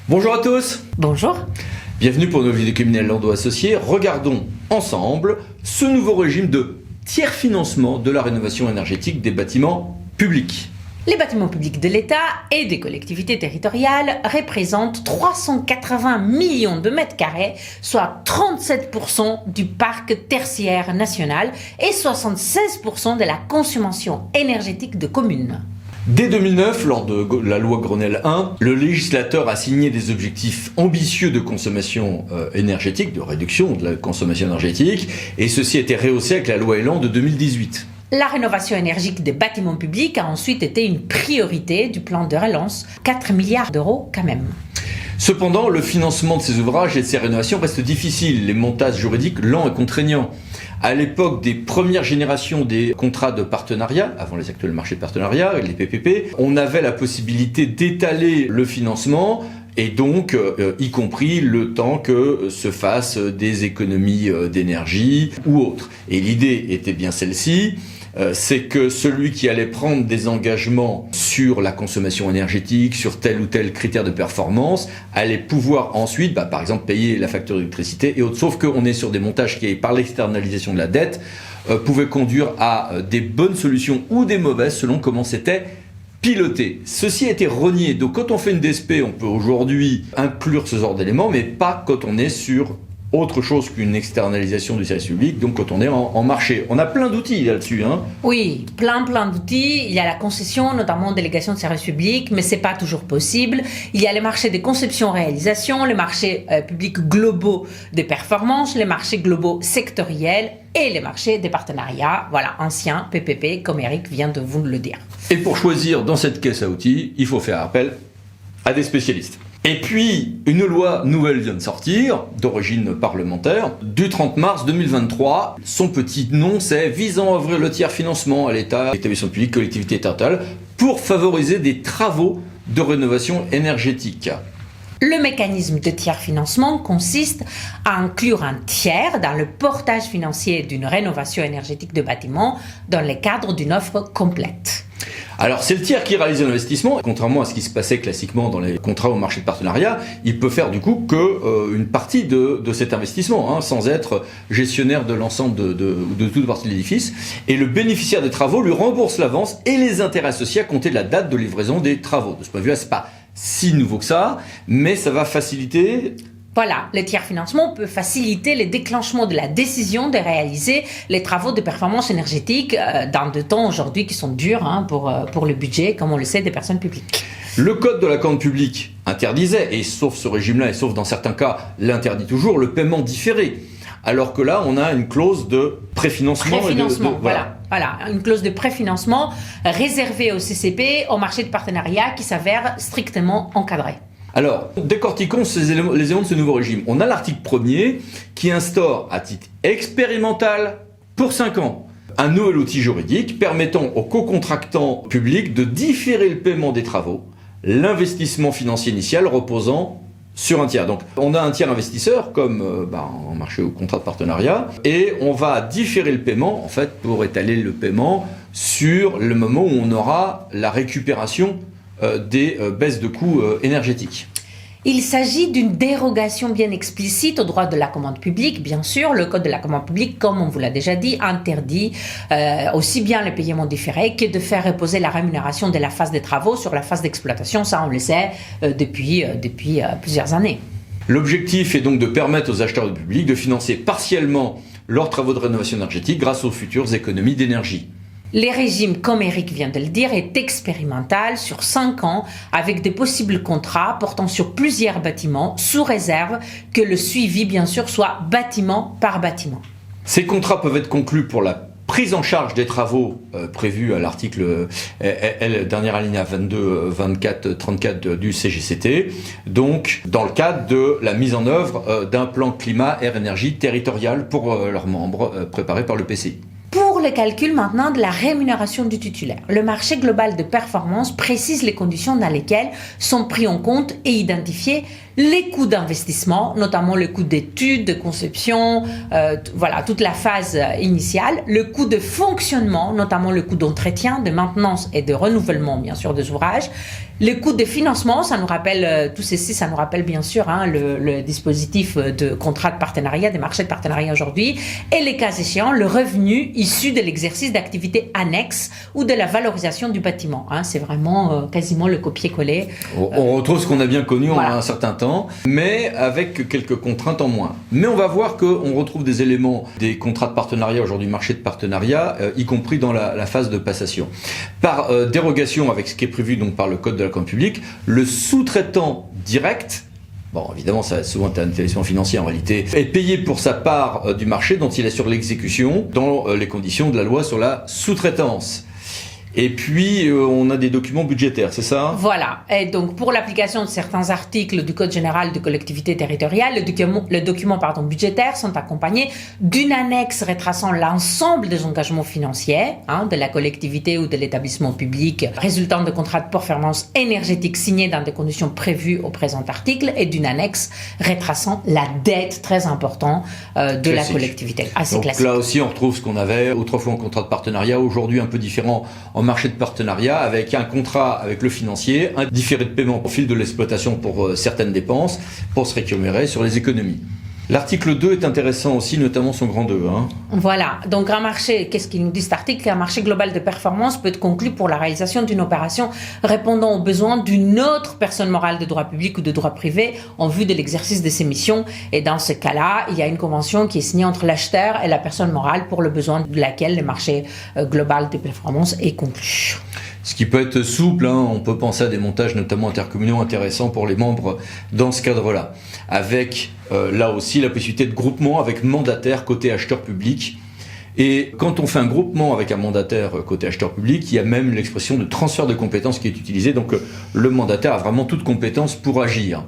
Bonjour à tous, Bonjour. bienvenue pour nos vidéos criminels Lando Associés. Regardons ensemble ce nouveau régime de tiers-financement de la rénovation énergétique des bâtiments publics. Les bâtiments publics de l'État et des collectivités territoriales représentent 380 millions de mètres carrés, soit 37% du parc tertiaire national et 76% de la consommation énergétique de communes. Dès 2009, lors de la loi Grenelle 1, le législateur a signé des objectifs ambitieux de consommation énergétique, de réduction de la consommation énergétique, et ceci a été rehaussé avec la loi Elan de 2018. La rénovation énergétique des bâtiments publics a ensuite été une priorité du plan de relance, 4 milliards d'euros quand même. Cependant, le financement de ces ouvrages et de ces rénovations reste difficile, les montages juridiques lents et contraignants. À l'époque des premières générations des contrats de partenariat, avant les actuels marchés de partenariat, les PPP, on avait la possibilité d'étaler le financement et donc y compris le temps que se fassent des économies d'énergie ou autres. Et l'idée était bien celle-ci. C'est que celui qui allait prendre des engagements sur la consommation énergétique, sur tel ou tel critère de performance, allait pouvoir ensuite, par exemple, payer la facture d'électricité et autres. Sauf qu'on est sur des montages qui, par l'externalisation de la dette, pouvaient conduire à des bonnes solutions ou des mauvaises selon comment c'était piloté. Ceci a été renié. Donc quand on fait une DSP, on peut aujourd'hui inclure ce genre d'éléments, mais pas quand on est sur autre chose qu'une externalisation du service public, donc quand on est en marché. On a plein d'outils là-dessus. Oui, plein d'outils. Il y a la concession, notamment en délégation de service public, mais c'est pas toujours possible. Il y a les marchés des conception-réalisation, les marchés publics globaux des performances, les marchés globaux sectoriels et les marchés des partenariats, voilà, anciens PPP, comme Eric vient de vous le dire. Et pour choisir dans cette caisse à outils, il faut faire appel à des spécialistes. Et puis, une loi nouvelle vient de sortir, d'origine parlementaire, du 30 mars 2023. Son petit nom, c'est « Visant à ouvrir le tiers-financement à l'État, établissements publics, collectivités territoriales, pour favoriser des travaux de rénovation énergétique ». Le mécanisme de tiers-financement consiste à inclure un tiers dans le portage financier d'une rénovation énergétique de bâtiments dans le cadre d'une offre complète. Alors c'est le tiers qui réalise l'investissement, contrairement à ce qui se passait classiquement dans les contrats au marché de partenariat, il peut faire du coup une partie de cet investissement, sans être gestionnaire de l'ensemble de toute partie de l'édifice. Et le bénéficiaire des travaux lui rembourse l'avance et les intérêts associés à compter de la date de livraison des travaux. De ce point de vue-là, c'est pas si nouveau que ça, mais ça va faciliter. Voilà, le tiers-financement peut faciliter le déclenchement de la décision de réaliser les travaux de performance énergétique dans des temps aujourd'hui qui sont durs pour le budget, comme on le sait, des personnes publiques. Le code de la commande publique interdisait, et sauf ce régime-là, et sauf dans certains cas, l'interdit toujours, le paiement différé. Alors que là, on a une clause de préfinancement. Voilà, une clause de préfinancement réservée au CCP, au marché de partenariat, qui s'avère strictement encadrée. Alors, décortiquons les éléments de ce nouveau régime. On a l'article 1er qui instaure à titre expérimental pour 5 ans un nouvel outil juridique permettant aux co-contractants publics de différer le paiement des travaux, l'investissement financier initial reposant sur un tiers. Donc on a un tiers investisseur comme en marché ou contrat de partenariat et on va différer le paiement en fait pour étaler le paiement sur le moment où on aura la récupération des baisses de coûts énergétiques. Il s'agit d'une dérogation bien explicite au droit de la commande publique. Bien sûr, le code de la commande publique, comme on vous l'a déjà dit, interdit aussi bien le paiement différé que de faire reposer la rémunération de la phase des travaux sur la phase d'exploitation. Ça, on le sait depuis plusieurs années. L'objectif est donc de permettre aux acheteurs du public de financer partiellement leurs travaux de rénovation énergétique grâce aux futures économies d'énergie. Le régime, comme Eric vient de le dire, est expérimental sur 5 ans avec des possibles contrats portant sur plusieurs bâtiments sous réserve que le suivi, bien sûr, soit bâtiment par bâtiment. Ces contrats peuvent être conclus pour la prise en charge des travaux prévus à l'article dernière alinéa 22, 24, 34 du CGCT, donc dans le cadre de la mise en œuvre d'un plan climat, air, énergie territorial pour leurs membres préparé par le PCI. Pour le calcul maintenant de la rémunération du titulaire, le marché global de performance précise les conditions dans lesquelles sont pris en compte et identifiés les coûts d'investissement, notamment le coût d'études, de conception, voilà, toute la phase initiale, le coût de fonctionnement, notamment le coût d'entretien, de maintenance et de renouvellement, bien sûr, des ouvrages, le coût de financement, ça nous rappelle, tout ceci, ça nous rappelle bien sûr le dispositif de contrat de partenariat, des marchés de partenariat aujourd'hui, et les cas échéants, le revenu issu de l'exercice d'activités annexes ou de la valorisation du bâtiment. C'est vraiment quasiment le copier-coller. On retrouve ce qu'on a bien connu voilà. en un certain temps, mais avec quelques contraintes en moins. Mais on va voir qu'on retrouve des éléments des contrats de partenariat, aujourd'hui marché de partenariat, y compris dans la phase de passation. Par dérogation avec ce qui est prévu donc par le Code de la commande publique, le sous-traitant direct, bon, évidemment, ça va souvent être un établissement financier en réalité, est payé pour sa part du marché dont il assure l'exécution dans les conditions de la loi sur la sous-traitance. Et puis, on a des documents budgétaires, c'est ça ? Voilà. Et donc, pour l'application de certains articles du Code général de collectivité territoriale, les documents budgétaires sont accompagnés d'une annexe retraçant l'ensemble des engagements financiers de la collectivité ou de l'établissement public résultant de contrats de performance énergétique signés dans des conditions prévues au présent article et d'une annexe retraçant la dette très importante de la collectivité. Assez donc classique. Là aussi, on retrouve ce qu'on avait autrefois en contrat de partenariat, aujourd'hui un peu différent en marché de partenariat, avec un contrat avec le financier, un différé de paiement au fil de l'exploitation pour certaines dépenses, pour se récupérer sur les économies. L'article 2 est intéressant aussi, notamment son grand 2. Voilà, donc un marché, qu'est-ce qu'il nous dit cet article ? Un marché global de performance peut être conclu pour la réalisation d'une opération répondant aux besoins d'une autre personne morale de droit public ou de droit privé en vue de l'exercice de ses missions. Et dans ce cas-là, il y a une convention qui est signée entre l'acheteur et la personne morale pour le besoin de laquelle le marché global de performance est conclu. Ce qui peut être souple, on peut penser à des montages notamment intercommunaux intéressants pour les membres dans ce cadre-là. Avec là aussi la possibilité de groupement avec mandataire côté acheteur public. Et quand on fait un groupement avec un mandataire côté acheteur public, il y a même l'expression de transfert de compétences qui est utilisée. Donc le mandataire a vraiment toute compétence pour agir.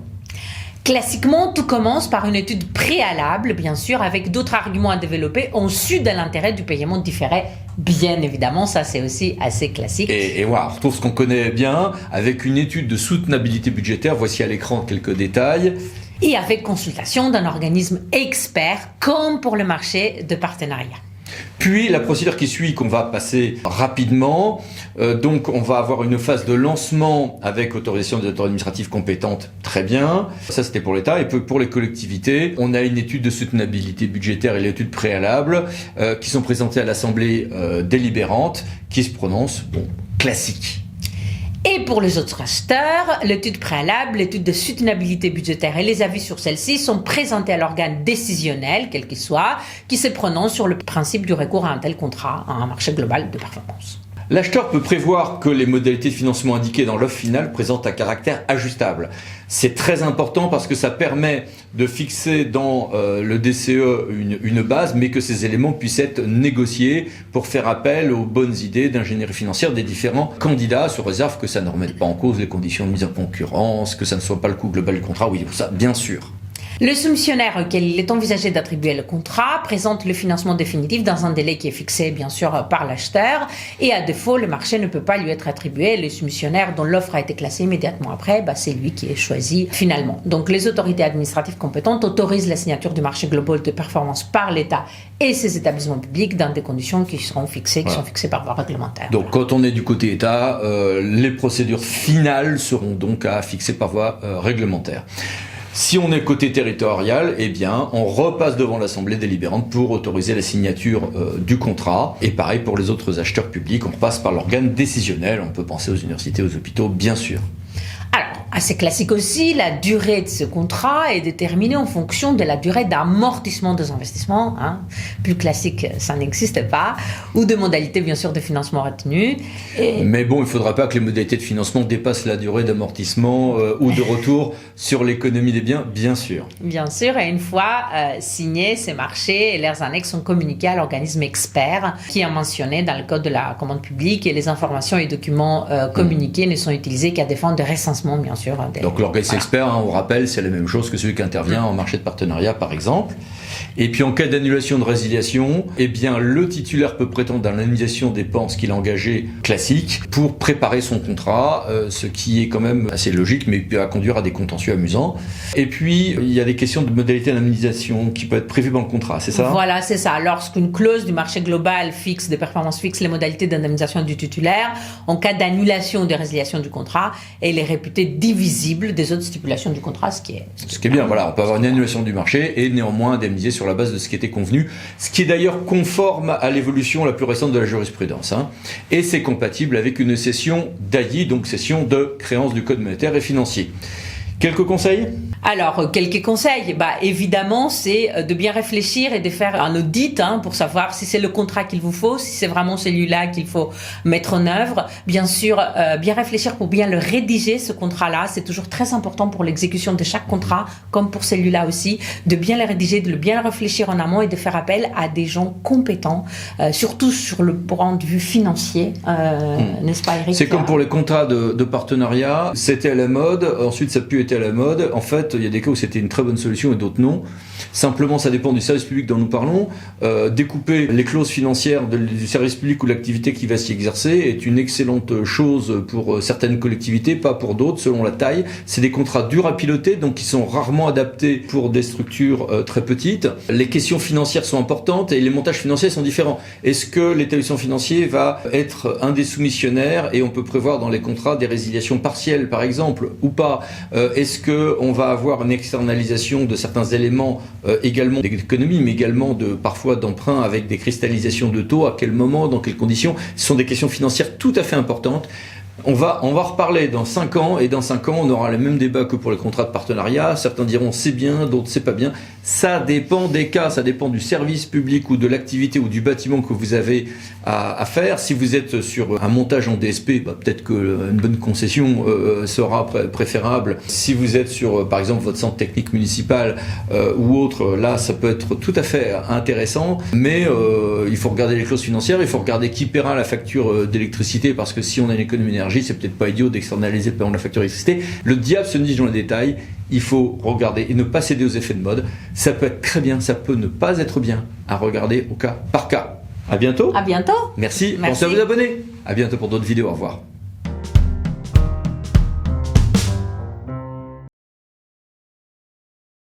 Classiquement, tout commence par une étude préalable, bien sûr, avec d'autres arguments à développer en su de l'intérêt du paiement différé. Bien évidemment, ça c'est aussi assez classique. Et voilà, on retrouve ce qu'on connaît bien, avec une étude de soutenabilité budgétaire. Voici à l'écran quelques détails. Et avec consultation d'un organisme expert, comme pour le marché de partenariat. Puis la procédure qui suit, qu'on va passer rapidement, donc on va avoir une phase de lancement avec autorisation des autorités administratives compétentes, très bien, ça c'était pour l'État, et pour les collectivités, on a une étude de soutenabilité budgétaire et l'étude préalable qui sont présentées à l'Assemblée délibérante, qui se prononce, classique. Et pour les autres acheteurs, l'étude préalable, l'étude de soutenabilité budgétaire et les avis sur celle-ci sont présentés à l'organe décisionnel, quel qu'il soit, qui se prononce sur le principe du recours à un tel contrat, à un marché global de performance. L'acheteur peut prévoir que les modalités de financement indiquées dans l'offre finale présentent un caractère ajustable. C'est très important parce que ça permet de fixer dans le DCE une base, mais que ces éléments puissent être négociés pour faire appel aux bonnes idées d'ingénierie financière des différents candidats, sous réserve que ça ne remette pas en cause les conditions de mise en concurrence, que ça ne soit pas le coût global du contrat, oui, ça, bien sûr. Le soumissionnaire auquel il est envisagé d'attribuer le contrat présente le financement définitif dans un délai qui est fixé, bien sûr, par l'acheteur. Et à défaut, le marché ne peut pas lui être attribué. Le soumissionnaire dont l'offre a été classée immédiatement après, c'est lui qui est choisi finalement. Donc, les autorités administratives compétentes autorisent la signature du marché global de performance par l'État et ses établissements publics dans des conditions qui seront fixées, qui sont fixées par voie réglementaire. Donc, quand on est du côté État, les procédures finales seront donc à fixer par voie réglementaire. Si on est côté territorial, on repasse devant l'Assemblée délibérante pour autoriser la signature du contrat. Et pareil pour les autres acheteurs publics, on repasse par l'organe décisionnel. On peut penser aux universités, aux hôpitaux, bien sûr. Alors, assez classique aussi, la durée de ce contrat est déterminée en fonction de la durée d'amortissement des investissements. Plus classique, ça n'existe pas. Ou de modalités, bien sûr, de financement retenues. Mais bon, il ne faudra pas que les modalités de financement dépassent la durée d'amortissement ou de retour sur l'économie des biens, bien sûr. Bien sûr, et une fois signés, ces marchés et leurs annexes sont communiqués à l'organisme expert qui est mentionné dans le Code de la commande publique et les informations et documents communiqués ne sont utilisés qu'à des fins de recensement, bien sûr. Donc l'organisme expert, on rappelle, c'est la même chose que celui qui intervient en marché de partenariat, par exemple. Et puis en cas d'annulation de résiliation, eh bien le titulaire peut prétendre à l'indemnisation des dépenses qu'il a engagées classiques pour préparer son contrat, ce qui est quand même assez logique, mais peut conduire à des contentieux amusants. Et puis il y a des questions de modalité d'indemnisation qui peuvent être prévues dans le contrat, c'est ça? Voilà, c'est ça. Lorsqu'une clause du marché global fixe des performances fixes les modalités d'indemnisation du titulaire, en cas d'annulation ou de résiliation du contrat, elle est réputée divisible des autres stipulations du contrat, ce qui est bien. Voilà, on peut avoir une annulation du marché et néanmoins indemniser sur la base de ce qui était convenu, ce qui est d'ailleurs conforme à l'évolution la plus récente de la jurisprudence. Et c'est compatible avec une cession d'AII, donc cession de créances du code monétaire et financier. Quelques conseils? Alors, quelques conseils. Évidemment, c'est de bien réfléchir et de faire un audit pour savoir si c'est le contrat qu'il vous faut, si c'est vraiment celui-là qu'il faut mettre en œuvre. Bien sûr, bien réfléchir pour bien le rédiger, ce contrat-là. C'est toujours très important pour l'exécution de chaque contrat, comme pour celui-là aussi, de bien le rédiger, de bien le réfléchir en amont et de faire appel à des gens compétents, surtout sur le point de vue financier, n'est-ce pas, Eric? C'est comme pour les contrats de partenariat. C'était à la mode, ensuite ça a pu être à la mode. En fait, il y a des cas où c'était une très bonne solution et d'autres non. Simplement, ça dépend du service public dont nous parlons. Découper les clauses financières du service public ou l'activité qui va s'y exercer est une excellente chose pour certaines collectivités, pas pour d'autres, selon la taille. C'est des contrats durs à piloter, donc qui sont rarement adaptés pour des structures très petites. Les questions financières sont importantes et les montages financiers sont différents. Est-ce que l'établissement financier va être un des soumissionnaires et on peut prévoir dans les contrats des résiliations partielles, par exemple, ou pas? Est-ce qu'on va avoir une externalisation de certains éléments également d'économie, mais également parfois d'emprunt avec des cristallisations de taux? À quel moment, dans quelles conditions? Ce sont des questions financières tout à fait importantes. On va reparler dans 5 ans, et dans 5 ans, on aura le même débat que pour les contrats de partenariat. Certains diront c'est bien, d'autres c'est pas bien. Ça dépend des cas, ça dépend du service public ou de l'activité ou du bâtiment que vous avez à faire. Si vous êtes sur un montage en DSP, peut-être qu'une bonne concession sera préférable. Si vous êtes sur, par exemple, votre centre technique municipal ou autre, là, ça peut être tout à fait intéressant. Mais il faut regarder les clauses financières, il faut regarder qui paiera la facture d'électricité, parce que si on a une économie d'énergie, c'est peut-être pas idiot d'externaliser le paiement de la facture d'électricité. Le diable se niche dans les détails. Il faut regarder et ne pas céder aux effets de mode. Ça peut être très bien, ça peut ne pas être bien, à regarder au cas par cas. À bientôt. À bientôt. Merci. Pensez à vous abonner. À bientôt pour d'autres vidéos. Au revoir.